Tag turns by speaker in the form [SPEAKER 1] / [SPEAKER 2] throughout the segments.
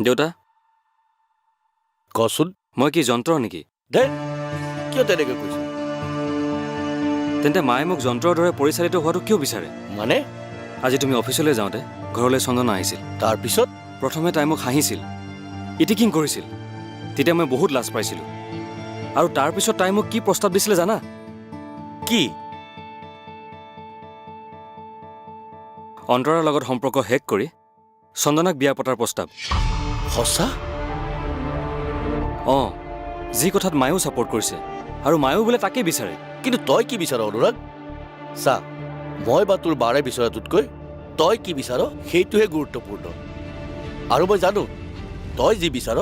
[SPEAKER 1] দেউতা
[SPEAKER 2] কচোন
[SPEAKER 1] মই কি যন্ত্ৰ নেকি?
[SPEAKER 2] দে কিয় তেনেকৈ কৈছ
[SPEAKER 1] তেন্তে মায়ে মোক যন্ত্ৰৰ দৰে পৰিচালিত হোৱাটো কিয় বিচাৰে?
[SPEAKER 2] মানে
[SPEAKER 1] আজি তুমি অফিচলৈ যাওঁতে ঘৰলৈ চন্দনা আহিছিল।
[SPEAKER 2] তাৰপিছত
[SPEAKER 1] প্ৰথমে তাই মোক হাঁহিছিল, ইটিকিং কৰিছিল। তেতিয়া মই বহুত লাজ পাইছিলোঁ। আৰু তাৰপিছত তাই মোক কি প্ৰস্তাৱ দিছিলে জানা?
[SPEAKER 2] কি
[SPEAKER 1] অন্তৰাৰ লগত সম্পৰ্ক শেষ কৰি চন্দনাক বিয়া পতাৰ প্ৰস্তাৱ।
[SPEAKER 2] সঁচা
[SPEAKER 1] অঁ, যি কথাত মায়েও ছাপোৰ্ট কৰিছে আৰু মায়েও বোলে তাকেই বিচাৰে।
[SPEAKER 2] কিন্তু তই কি বিচাৰ অনুৰাগ? চা, মই বা তোৰ বাৰে বিচৰাটোতকৈ তই কি বিচাৰ সেইটোহে গুৰুত্বপূৰ্ণ। আৰু মই জানো তই যি বিচাৰ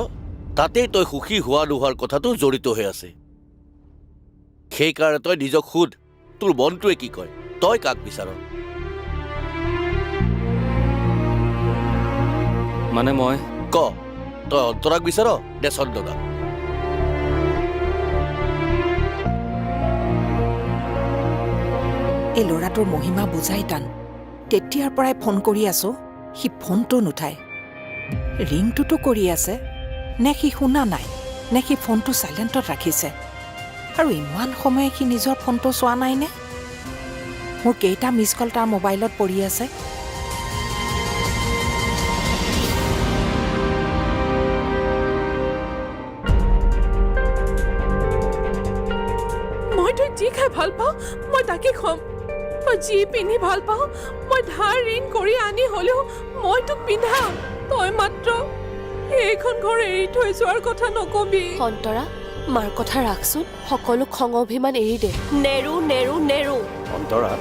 [SPEAKER 2] তাতেই তই সুখী হোৱা নোহোৱাৰ কথাটো জড়িত হৈ আছে। সেইকাৰণে তই নিজক সোধ, তোৰ মনটোৱে কি কয়, তই কাক বিচাৰ?
[SPEAKER 1] মানে মই
[SPEAKER 2] ক, তই অন্তৰাক বিচাৰ নে চন্দনাক?
[SPEAKER 3] এই ল'ৰাটোৰ মহিমা বুজাই টান। তেতিয়াৰ পৰাই ফোন কৰি আছো, সি ফোনটো নুঠায়। ৰিংটোতো কৰি আছে, নে সি শুনা নাই, নে সি ফোনটো চাইলেণ্টত ৰাখিছে। আৰু ইমান সময়ে সি নিজৰ ফোনটো চোৱা নাইনে? মোৰ কেইটা মিছ কল তাৰ মোবাইলত পৰি আছে।
[SPEAKER 4] মই তই যি খাই ভাল পাওঁ মই তাকে খুৱাম। তই যি পিন্ধি ভাল পাওঁ মই ধাৰ ঋণ কৰি আনি হ'লেও মই তোক পিন্ধাম। তই মাত্ৰ এইখন ঘৰ এৰি থৈ যোৱাৰ কথা নকবি।
[SPEAKER 5] অন্তৰা, মাৰ কথা ৰাখচোন। সকলো খং অভিমান এৰি দে। নেৰো নেৰো নেৰো।
[SPEAKER 6] অন্তৰা,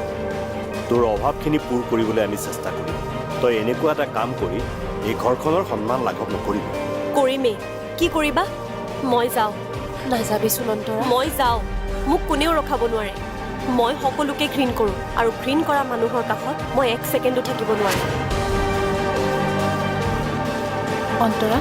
[SPEAKER 6] তোৰ অভাৱখিনি পূৰ কৰিবলৈ আমি চেষ্টা কৰিম। তই এনেকুৱা এটা কাম কৰি এই ঘৰখনৰ সন্মান লাঘৱ নকৰিবি।
[SPEAKER 5] কৰিমেই। কি কৰিবা? মই যাওঁ। নাযাবিচোন অন্তৰা। মই যাওঁ। মোক কোনেও ৰখাব নোৱাৰে। মই সকলোকে ঘৃণ কৰোঁ আৰু ঘৃণ কৰা মানুহৰ কাষত মই এক ছেকেণ্ডো থাকিব নোৱাৰোঁ। অন্তৰা,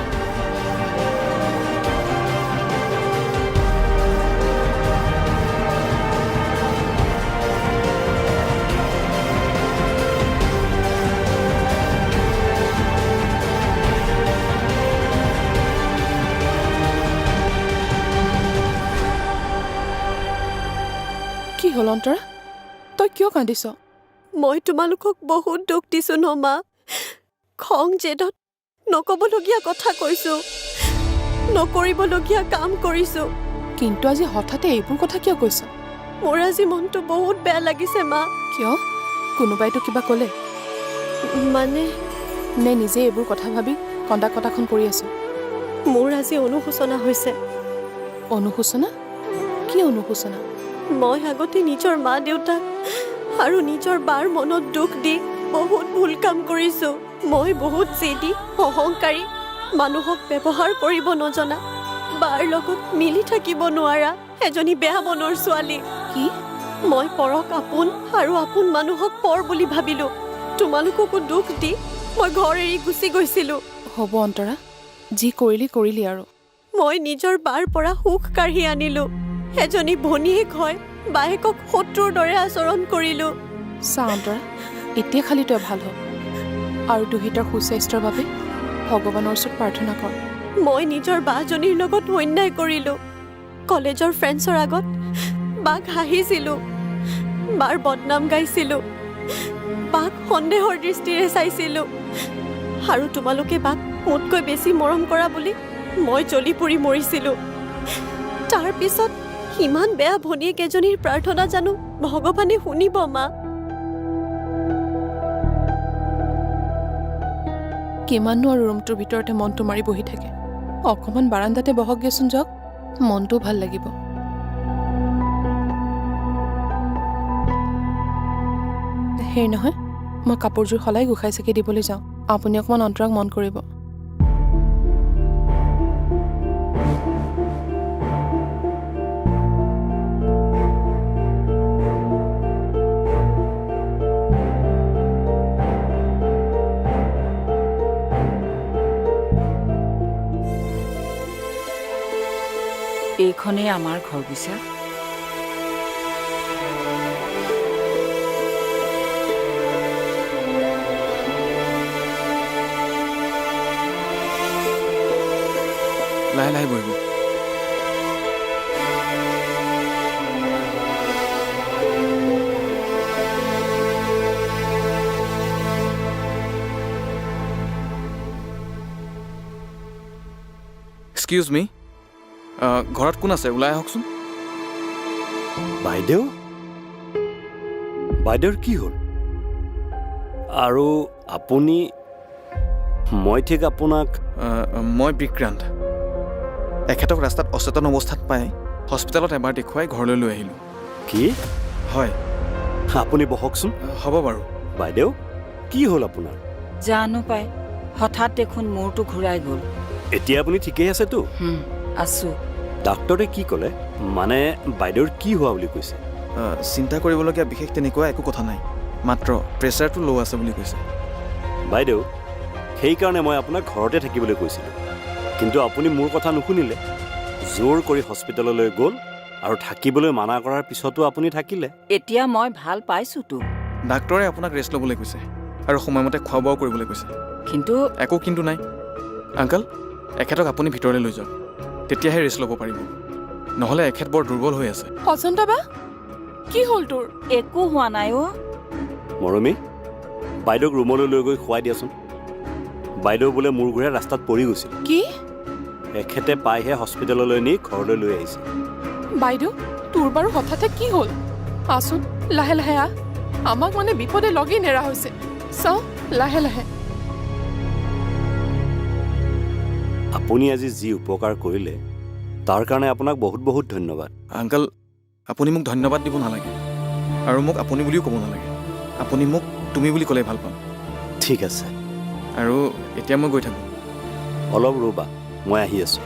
[SPEAKER 4] কি হ'ল অন্তৰা? তই কিয় কান্দিছ?
[SPEAKER 5] মই তোমালোকক বহুত দুখ দিছোঁ ন মা। খং জেদত নক'বলগীয়া কথা কৈছোঁ, নকৰিবলগীয়া কাম কৰিছোঁ।
[SPEAKER 4] কিন্তু আজি হঠাতে এইবোৰ কথা কিয় কৈছ?
[SPEAKER 5] মোৰ আজি মনটো বহুত বেয়া লাগিছে মা।
[SPEAKER 4] কিয়? কোনোবাইতো কিবা ক'লে?
[SPEAKER 5] মানে
[SPEAKER 4] নে নিজে এইবোৰ কথা ভাবি কন্দা কটাখন কৰি আছো?
[SPEAKER 5] মোৰ আজি অনুশোচনা হৈছে।
[SPEAKER 4] অনুশোচনা? কি অনুশোচনা?
[SPEAKER 5] মই আগতে নিজৰ মা দেউতাক আৰু নিজৰ বাৰ মনত দুখ দি বহুত ভুল কাম কৰিছোঁ। মই বহুত জেদি, অহংকাৰী, মানুহক ব্যৱহাৰ কৰিব নজনা, বাৰ লগত মিলি থাকিব নোৱাৰা এজনী বেয়া মনৰ ছোৱালী।
[SPEAKER 4] কি?
[SPEAKER 5] মই পৰক আপোন আৰু আপোন মানুহক পৰ বুলি ভাবিলোঁ। তোমালোককো দুখ দি মই ঘৰ এৰি গুচি গৈছিলোঁ।
[SPEAKER 4] হ'ব অন্তৰা, যি কৰিলি আৰু।
[SPEAKER 5] মই নিজৰ বাৰ পৰা সুখ কাঢ়ি আনিলোঁ। এজনী ভনীয়েক হয় বায়েকক শত্ৰুৰ দৰে আচৰণ কৰিলোঁ।
[SPEAKER 4] চা অন্তৰা, এতিয়া খালি তই ভাল হ আৰু দুহিতাৰ সুস্বাস্থ্যৰ বাবে ভগৱানৰ ওচৰত প্ৰাৰ্থনা কৰ।
[SPEAKER 5] মই নিজৰ বাজনীৰ লগত অন্যায় কৰিলোঁ। কলেজৰ ফ্ৰেণ্ডছৰ আগত বাক হাঁহিছিলোঁ, বাৰ বদনাম গাইছিলোঁ, বাক সন্দেহৰ দৃষ্টিৰে চাইছিলোঁ। আৰু তোমালোকে বাক মোতকৈ বেছি মৰম কৰা বুলি মই জ্বলি পুৰি মৰিছিলোঁ। তাৰপিছত ইমান বেয়া ভনীয়েক এজনীৰ প্ৰাৰ্থনা জানো ভগৱানে শুনিব মা?
[SPEAKER 4] কিমাননো আৰু ৰুমটোৰ ভিতৰতে মনটো মাৰি বহি থাকে? অকণমান বাৰাণ্ডাতে বহকগৈচোন যাওক, মনটোও ভাল লাগিব। হেৰি নহয়, মই কাপোৰযোৰ সলাই গোসাঁই চাকি দিবলৈ যাওঁ। আপুনি অকণমান অন্তৰাক মন কৰিব।
[SPEAKER 7] এইখনেই আমাৰ ঘৰ বুইছা। লাহে লাহে বহিব। এক্সকিউজ মি, ঘৰত কোন আছে? ওলাই আহকচোন।
[SPEAKER 6] বাইদেউ বাইদেউৰ কি হ'ল? আৰু আপুনি মই ঠিক আপোনাক
[SPEAKER 7] মই বিক্ৰান্ত। এখেতক ৰাস্তাত অচেতন অৱস্থাত পাই হস্পিটেলত এবাৰ দেখুৱাই ঘৰলৈ লৈ আহিলোঁ।
[SPEAKER 6] কি?
[SPEAKER 7] হয়।
[SPEAKER 6] আপুনি বহকচোন।
[SPEAKER 7] হ'ব বাৰু।
[SPEAKER 6] বাইদেউ কি হ'ল আপোনাৰ?
[SPEAKER 8] জানো পাই, হঠাৎ দেখোন মূৰটো ঘূৰাই গ'ল।
[SPEAKER 6] এতিয়া আপুনি ঠিকেই আছেতো?
[SPEAKER 8] আছো।
[SPEAKER 6] ডাক্তৰে কি ক'লে? মানে বাইদেউৰ কি হোৱা বুলি কৈছে?
[SPEAKER 7] চিন্তা কৰিবলগীয়া বিশেষ তেনেকুৱা একো কথা নাই, মাত্ৰ প্ৰেছাৰটো ল' আছে বুলি কৈছে।
[SPEAKER 6] বাইদেউ সেইকাৰণে মই আপোনাক ঘৰতে থাকিবলৈ কৈছিলোঁ, কিন্তু আপুনি মোৰ কথা নুশুনিলে। জোৰ কৰি হস্পিটেললৈ গ'ল আৰু থাকিবলৈ মানা কৰাৰ পিছতো আপুনি থাকিলে।
[SPEAKER 8] এতিয়া মই ভাল পাইছোতো,
[SPEAKER 7] ডাক্তৰে আপোনাক ৰেষ্ট ল'বলৈ কৈছে আৰু সময়মতে খোৱা বোৱাও কৰিবলৈ কৈছে।
[SPEAKER 8] কিন্তু
[SPEAKER 7] একো কিন্তু নাই। আংকল, এখেতক আপুনি ভিতৰলৈ লৈ যাওক, তেতিয়াহে ৰেষ্ট ল'ব পাৰিব, নহ'লে এখেত বৰ দুৰ্বল হৈ আছে।
[SPEAKER 4] অজন্তা বা কি হ'ল তোৰ?
[SPEAKER 8] একো হোৱা নাই অ'।
[SPEAKER 6] মৰমী, বাইদেউক ৰুমলৈ লৈ গৈ খুৱাই দিয়াচোন। বাইদেউ বোলে মূৰ ঘূৰাই ৰাস্তাত পৰি গৈছিল।
[SPEAKER 4] কি?
[SPEAKER 6] এখেতে পাইহে হস্পিটেললৈ নি ঘৰলৈ লৈ আহিছে।
[SPEAKER 4] বাইদেউ তোৰ বাৰু হঠাতে কি হ'ল? আচোন লাহে লাহে আহ, আমাক মানে বিপদে লগেই নেৰা হৈছে। চাওঁ লাহে লাহে।
[SPEAKER 6] আপুনি আজি যি উপকাৰ কৰিলে তাৰ কাৰণে আপোনাক বহুত বহুত ধন্যবাদ।
[SPEAKER 7] আংকল, আপুনি মোক ধন্যবাদ দিব নালাগে আৰু মোক আপুনি বুলিও ক'ব নালাগে। আপুনি মোক তুমি বুলি ক'লে ভাল পাম।
[SPEAKER 6] ঠিক আছে।
[SPEAKER 7] আৰু এতিয়া মই গৈ থাকোঁ।
[SPEAKER 6] অলপ ৰ'বা, মই আহি আছোঁ।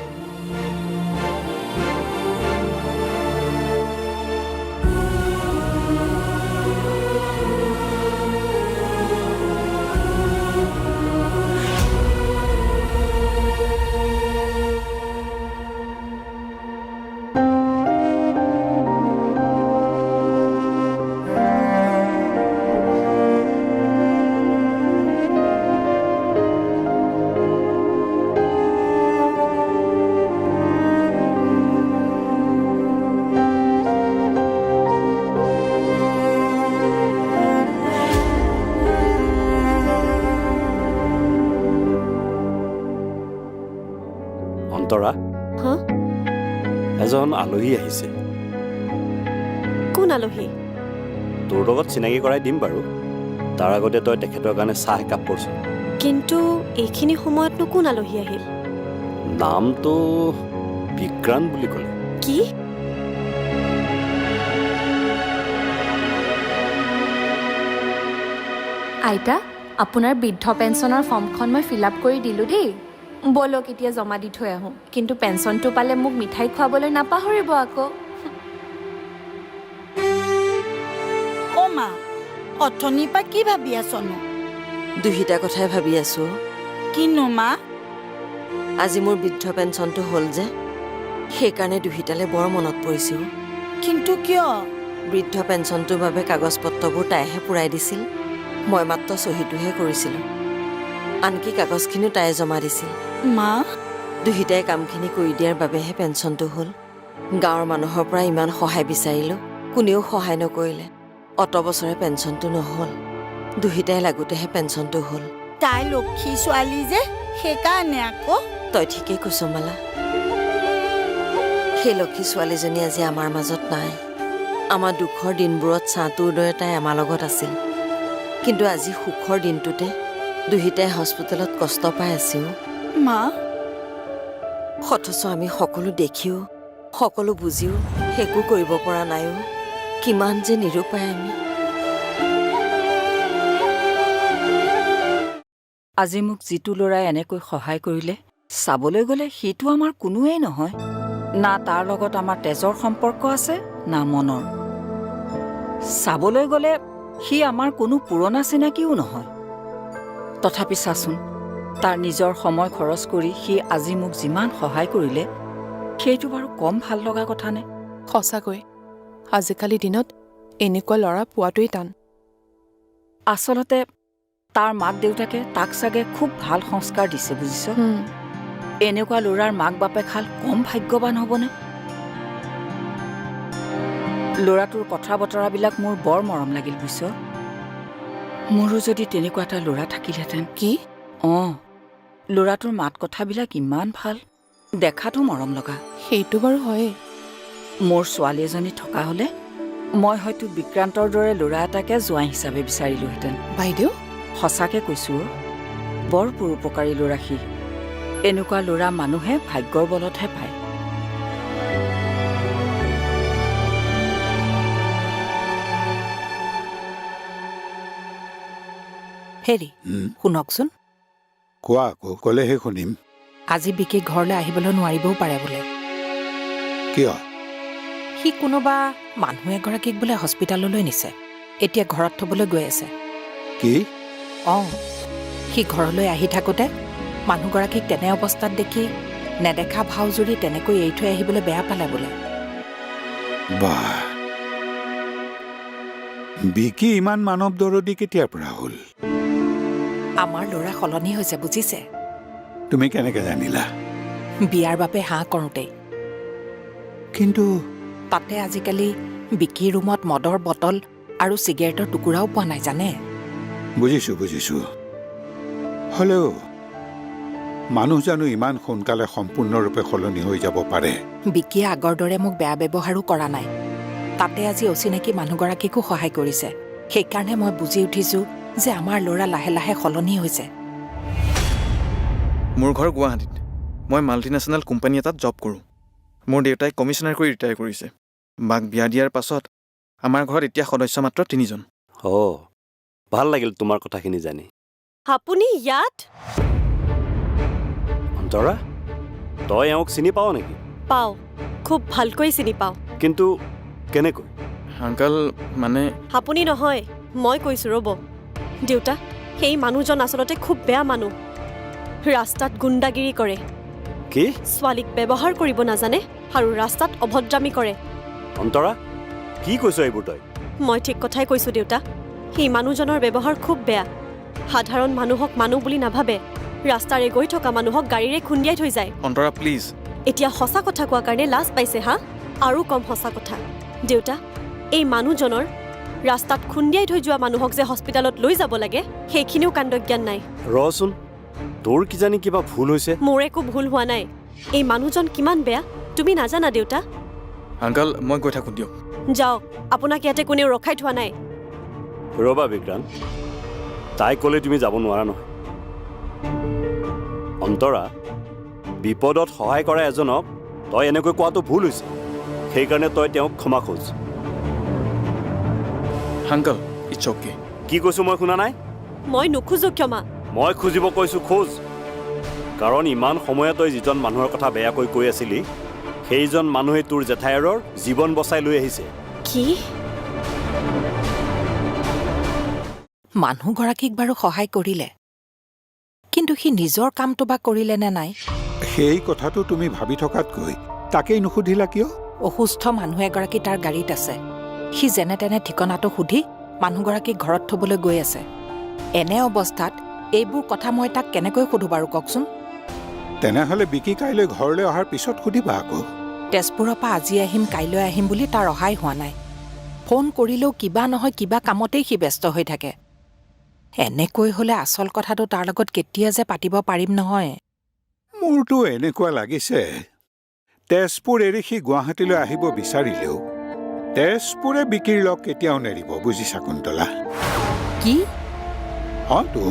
[SPEAKER 6] অন্তৰা,
[SPEAKER 5] হা?
[SPEAKER 6] এজন আলহী আহিছে।
[SPEAKER 5] কোন আলহী?
[SPEAKER 6] তোৰ লগত চিনাকি কৰাই দিম বাৰু, তাৰ আগতে তই তেখেতৰ কাৰণে চাহ একাপ কৰচোন।
[SPEAKER 5] কিন্তু এইখিনি সময়তনো কোন আলহী আহিল?
[SPEAKER 6] নামটো বিক্ৰান্ত বুলি ক'লে।
[SPEAKER 5] কি?
[SPEAKER 9] আইতা, আপোনাৰ বৃদ্ধ পেঞ্চনৰ ফৰ্মখন মই ফিল আপ কৰি দিলোঁ দেই। ব'লক এতিয়া জমা দি থৈ আহোঁ, কিন্তু পেঞ্চনটো পালে মোক মিঠাই খুৱাবলৈ নাপাহৰিব আকৌ।
[SPEAKER 10] অ' মা, অথনিৰ পৰা কি ভাবি আছনো?
[SPEAKER 8] দুহিতা কথাই ভাবি আছো।
[SPEAKER 10] কিনো মা?
[SPEAKER 8] আজি মোৰ বৃদ্ধ পেঞ্চনটো হ'ল যে, সেইকাৰণে দুহিতালৈ বৰ মনত পৰিছিল।
[SPEAKER 10] কিন্তু কিয়?
[SPEAKER 8] বৃদ্ধ পেঞ্চনটোৰ বাবে কাগজ পত্ৰবোৰ তাইহে পূৰাই দিছিল, মই মাত্ৰ চহীটোহে কৰিছিলোঁ। আনকি কাগজখিনিও তাই জমা দিছিল।
[SPEAKER 10] মা,
[SPEAKER 8] দুহিতাই কামখিনি কৰি দিয়াৰ বাবেহে পেঞ্চনটো হ'ল। গাঁৱৰ মানুহৰ পৰা ইমান সহায় বিচাৰিলোঁ, কোনেও সহায় নকৰিলে। অত বছৰে পেঞ্চনটো নহ'ল, দুহিতাই লাগোতেহে পেঞ্চনটো হ'ল।
[SPEAKER 10] তাই লক্ষী ছোৱালী যে, সেইকাৰণে আকৌ।
[SPEAKER 8] তই ঠিকেই কৈছ মালা। সেই লক্ষী ছোৱালীজনী আজি আমাৰ মাজত নাই। আমাৰ দুখৰ দিনবোৰত ছাঁটোৰ দৰে তাই আমাৰ লগত আছিল, কিন্তু আজি সুখৰ দিনটোতে দুহিতাই হস্পিটেলত কষ্ট পাই আছোঁ।
[SPEAKER 10] মা,
[SPEAKER 8] অথচ আমি সকলো দেখিও, সকলো বুজিও একো কৰিব পৰা নাইও। কিমান যে নিৰুপায় আমি। আজি মোক যিটো ল'ৰাই এনেকৈ সহায় কৰিলে, চাবলৈ গ'লে সেইটো আমাৰ কোনোৱেই নহয়। না তাৰ লগত আমাৰ তেজৰ সম্পৰ্ক আছে, না মনৰ। চাবলৈ গ'লে সি আমাৰ কোনো পুৰণা চিনাকিও নহয়। তথাপি চাচোন, তাৰ নিজৰ সময় খৰচ কৰি সি আজি মোক যিমান সহায় কৰিলে, সেইটো বাৰু কম ভাল লগা কথা নে?
[SPEAKER 4] সঁচাকৈ আজিকালি দিনত এনেকুৱা ল'ৰা পোৱাটোৱেই টান।
[SPEAKER 8] আচলতে তাৰ মাক দেউতাকে তাক চাগে খুব ভাল সংস্কাৰ দিছে, বুজিছ? এনেকুৱা ল'ৰাৰ মাক বাপেকহাল কম ভাগ্যৱান হ'বনে? ল'ৰাটোৰ কথা বতৰাবিলাক মোৰ বৰ মৰম লাগিল বুজিছ। মোৰো যদি তেনেকুৱা এটা ল'ৰা থাকিলহেঁতেন।
[SPEAKER 3] কি?
[SPEAKER 8] অঁ, ল'ৰাটোৰ মাত কথাবিলাক ইমান ভাল, দেখাতো মৰম লগা।
[SPEAKER 3] সেইটো বাৰু হয়েই।
[SPEAKER 8] মোৰ ছোৱালী এজনী থকা হ'লে মই হয়তো বিক্ৰান্তৰ দৰে ল'ৰা এটাকে জোৱাই হিচাপে বিচাৰিলোহেঁতেন।
[SPEAKER 3] বাইদেউ,
[SPEAKER 8] সঁচাকে কৈছোঁ, বৰ পৰোপকাৰী ল'ৰা সি। এনেকুৱা ল'ৰা মানুহে ভাগ্যৰ বলতহে পায়।
[SPEAKER 3] হেৰি শুনকচোন,
[SPEAKER 11] কোৱা আকৌ, ক'লেহে শুনিম।
[SPEAKER 3] আজি বিকি ঘৰলৈ আহিবলৈ নোৱাৰিবও পাৰে বোলে।
[SPEAKER 11] কিয়?
[SPEAKER 3] সি কোনোবা মানুহ এগৰাকীক বোলে হস্পিটাললৈ নিছে, এতিয়া ঘৰত থবলৈ গৈ আছে।
[SPEAKER 11] কি?
[SPEAKER 3] অঁ, সি ঘৰলৈ আহি থাকোঁতে মানুহগৰাকীক তেনে অৱস্থাত দেখি নেদেখা ভাও জুৰি তেনেকৈ এৰি থৈ আহিবলৈ বেয়া পালে বোলে।
[SPEAKER 11] বাহ, বিকি ইমান মানৱ দৰদী কেতিয়াৰ পৰা হ'ল?
[SPEAKER 3] আমাৰ ল'ৰা সলনি হৈছে বুজিছে।
[SPEAKER 11] তুমি কেনেকে জানিলা?
[SPEAKER 3] বিয়াৰ বাবে হাঁহ কৰোঁতেই।
[SPEAKER 11] কিন্তু
[SPEAKER 3] তাতে আজিকালি বিকিৰ ৰুমত মদৰ বটল আৰু চিগাৰেটৰ টুকুৰাও পোৱা নাই জানে।
[SPEAKER 11] বুজিছোঁ। হ'লেও মানুহ জানো ইমান সোনকালে সম্পূৰ্ণৰূপে সলনি হৈ যাব পাৰে?
[SPEAKER 3] বিকিয়ে আগৰ দৰে মোক বেয়া ব্যৱহাৰো কৰা নাই। তাতে আজি অচিনাকি মানুহগৰাকীকো সহায় কৰিছে। সেইকাৰণে মই বুজি উঠিছোঁ যে আমাৰ ল'ৰা লাহে লাহে সলনি হৈছে।
[SPEAKER 7] মোৰ ঘৰ গুৱাহাটীত। মই মাল্টিনেশ্যনেল কোম্পানী এটাত জব কৰোঁ। মোৰ দেউতাই কমিশ্যনাৰ কৰি ৰিটায়াৰ কৰিছে। বাক বিয়া দিয়াৰ পাছত আমাৰ ঘৰত এতিয়া সদস্য মাত্ৰ 3জন।
[SPEAKER 6] অঁ, ভাল লাগিল তোমাৰ কথাখিনি জানি।
[SPEAKER 5] আপুনি ইয়াত?
[SPEAKER 6] অন্তৰা, তই এওঁক চিনি পাৱ নেকি?
[SPEAKER 5] পাওঁ, খুব ভালকৈ চিনি পাওঁ।
[SPEAKER 6] কিন্তু কেনেকৈ?
[SPEAKER 7] আংকল, মানে
[SPEAKER 5] আপুনি নহয়, মই কৈছোঁ ৰ'ব। দেউতা, সেই মানুহজন আচলতে খুব বেয়া মানুহ। ৰাস্তাত গুণ্ডাগিৰি কৰে,
[SPEAKER 6] কি?
[SPEAKER 5] ছোৱালীক ব্যৱহাৰ কৰিব নাজানে আৰু ৰাস্তাত অভদ্ৰামী কৰে।
[SPEAKER 6] অন্তৰা, কি কৈছ এইবোৰ তই?
[SPEAKER 5] মই ঠিক কথাই কৈছোঁ দেউতা। সেই মানুহজনৰ ব্যৱহাৰ খুব বেয়া। সাধাৰণ মানুহক মানুহ বুলি নাভাবে, ৰাস্তাৰে গৈ থকা মানুহক গাড়ীৰে খুন্দিয়াই থৈ যায়।
[SPEAKER 7] অন্তৰা প্লিজ।
[SPEAKER 5] এতিয়া সঁচা কথা কোৱাৰ কাৰণে লাজ পাইছে হা? আৰু কম সঁচা কথা। দেউতা, এই মানুহজনৰ ৰাস্তাত খুন্দিয়াই থৈ যোৱা মানুহক যে হস্পিটেলত লৈ যাব লাগে, সেইখিনিও কাণ্ডজ্ঞান নাই।
[SPEAKER 6] ৰচোন, তোৰ কিজানি কিবা ভুল হৈছে।
[SPEAKER 5] মোৰ একো ভুল হোৱা নাই। এই মানুহজন কিমান বেয়া তুমি নাজানা দেউতা?
[SPEAKER 7] আংকল, মই গৈ থাকোঁ দিয়ক।
[SPEAKER 5] যাওক, আপোনাক ইয়াতে কোনেও ৰখাই থোৱা নাই।
[SPEAKER 6] ৰ'বা বিক্ৰান্ত, তাই ক'লে তুমি যাব নোৱাৰা নহয়। অন্তৰা, বিপদত সহায় কৰা এজনক তই এনেকৈ কোৱাটো ভুল হৈছে। সেইকাৰণে তই তেওঁক ক্ষমা খোজ।
[SPEAKER 7] Uncle, it's okay.
[SPEAKER 6] কি কৈছোঁ মই শুনা নাই?
[SPEAKER 5] মই নোখোজো ক্ষমা।
[SPEAKER 6] মই খুজিব কৈছোঁ খোজ। কাৰণ ইমান সময়ে তই যিজন মানুহৰ কথা বেয়াকৈ কৈ আছিলি, সেইজন মানুহে তোৰ জেঠাইৰৰ জীৱন বচাই লৈ আহিছে।
[SPEAKER 5] কি?
[SPEAKER 3] মানুহগৰাকীক বাৰু সহায় কৰিলে, কিন্তু সি নিজৰ কামটো বা কৰিলে নে নাই?
[SPEAKER 11] সেই কথাটো তুমি ভাবি থকাতকৈ তাকেই নুসুধিলা কিয়?
[SPEAKER 3] অসুস্থ মানুহ এগৰাকী তাৰ গাড়ীত আছে। সি যেনে তেনে ঠিকনাটো সুধি মানুহগৰাকীক ঘৰত থবলৈ গৈ আছে। এনে অৱস্থাত এইবোৰ কথা মই তাক কেনেকৈ সোধো বাৰু কওকচোন?
[SPEAKER 11] তেনেহ'লে বিকি কাইলৈ ঘৰলৈ অহাৰ পিছত সুধিবা আকৌ।
[SPEAKER 3] তেজপুৰৰ পৰা আজি আহিম কাইলৈ আহিম বুলি তাৰ অহাই হোৱা নাই। ফোন কৰিলেও কিবা নহয় কিবা কামতেই সি ব্যস্ত হৈ থাকে। এনেকৈ হ'লে আচল কথাটো তাৰ লগত কেতিয়া যে পাতিব পাৰিম নহয়।
[SPEAKER 11] মোৰতো এনেকুৱা লাগিছে, তেজপুৰ এৰি সি গুৱাহাটীলৈ আহিব বিচাৰিলেও তেজপুৰে বিকিৰ লগ কেতিয়াও নেৰিব, বুজিছা কুন্তলা?
[SPEAKER 3] কি?
[SPEAKER 11] হয়তো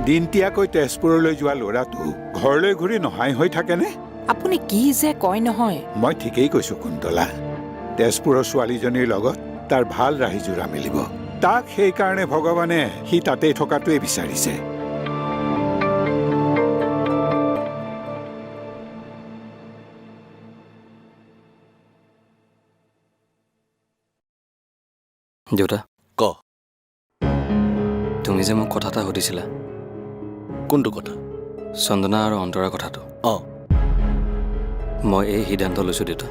[SPEAKER 11] দিনতীয়াকৈ তেজপুৰলৈ যোৱা ল'ৰাটো ঘৰলৈ ঘূৰি নহাই হৈ থাকেনে?
[SPEAKER 3] আপুনি কি যে কয় নহয়।
[SPEAKER 11] মই ঠিকেই কৈছোঁ কুন্তলা। তেজপুৰৰ ছোৱালীজনীৰ লগত তাৰ ভাল ৰাহিজোৰা মিলিব। তাক সেইকাৰণে ভগৱানে সি তাতেই থকাটোৱে বিচাৰিছে।
[SPEAKER 1] দেউতা,
[SPEAKER 2] ক।
[SPEAKER 1] তুমি যে মোক কথা এটা সুধিছিলা।
[SPEAKER 2] কোনটো কথা?
[SPEAKER 1] চন্দনা আৰু অন্তৰাৰ কথাটো।
[SPEAKER 2] অঁ,
[SPEAKER 1] মই এই সিদ্ধান্ত লৈছোঁ দেউতা।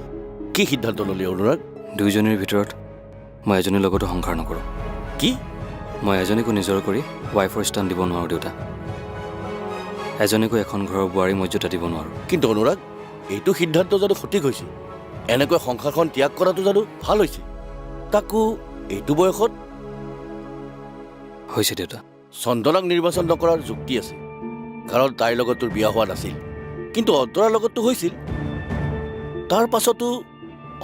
[SPEAKER 2] কি সিদ্ধান্ত ল'লি অনুৰাগ?
[SPEAKER 1] দুয়োজনীৰ ভিতৰত মই এজনীৰ লগতো সংসাৰ নকৰোঁ।
[SPEAKER 2] কি?
[SPEAKER 1] মই এজনীকো নিজৰ কৰি ৱাইফৰ স্থান দিব নোৱাৰোঁ দেউতা। এজনীকৈ এখন ঘৰৰ বোৱাৰী মৰ্যাদা দিব নোৱাৰোঁ।
[SPEAKER 2] কিন্তু অনুৰাগ, এইটো সিদ্ধান্ত জানো সঠিক হৈছে? এনেকৈ সংসাৰখন ত্যাগ কৰাটো জানো ভাল হৈছে? তাকো এইটো বয়সত?
[SPEAKER 1] হৈছে দেউতা।
[SPEAKER 2] চন্দনাক নিৰ্বাচন নকৰাৰ যুক্তি আছে, কাৰণ তাইৰ লগত তোৰ বিয়া হোৱা নাছিল। কিন্তু অন্তৰাৰ লগততো হৈছিল। তাৰ পাছতো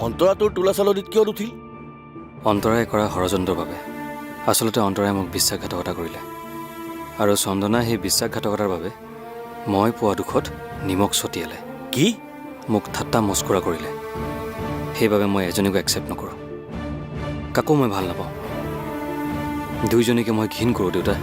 [SPEAKER 2] অন্তৰা তোৰ তোলা চালনীত কিয় নুঠিল?
[SPEAKER 1] অন্তৰাই কৰা ষড়যন্ত্ৰৰ বাবে। আচলতে অন্তৰাই মোক বিশ্বাসঘাতকতা কৰিলে, আৰু চন্দনাই সেই বিশ্বাসঘাতকতাৰ বাবে মই পোৱা দুখত নিমখ ছটিয়ালে।
[SPEAKER 2] কি?
[SPEAKER 1] মোক ঠাট্টা মস্কৰা কৰিলে। সেইবাবে মই এজনীকো একচেপ্ট নকৰোঁ, কাকো মই ভাল নাপাওঁ। দুয়োজনীকে মই ঘিণ কৰোঁ দেউতা।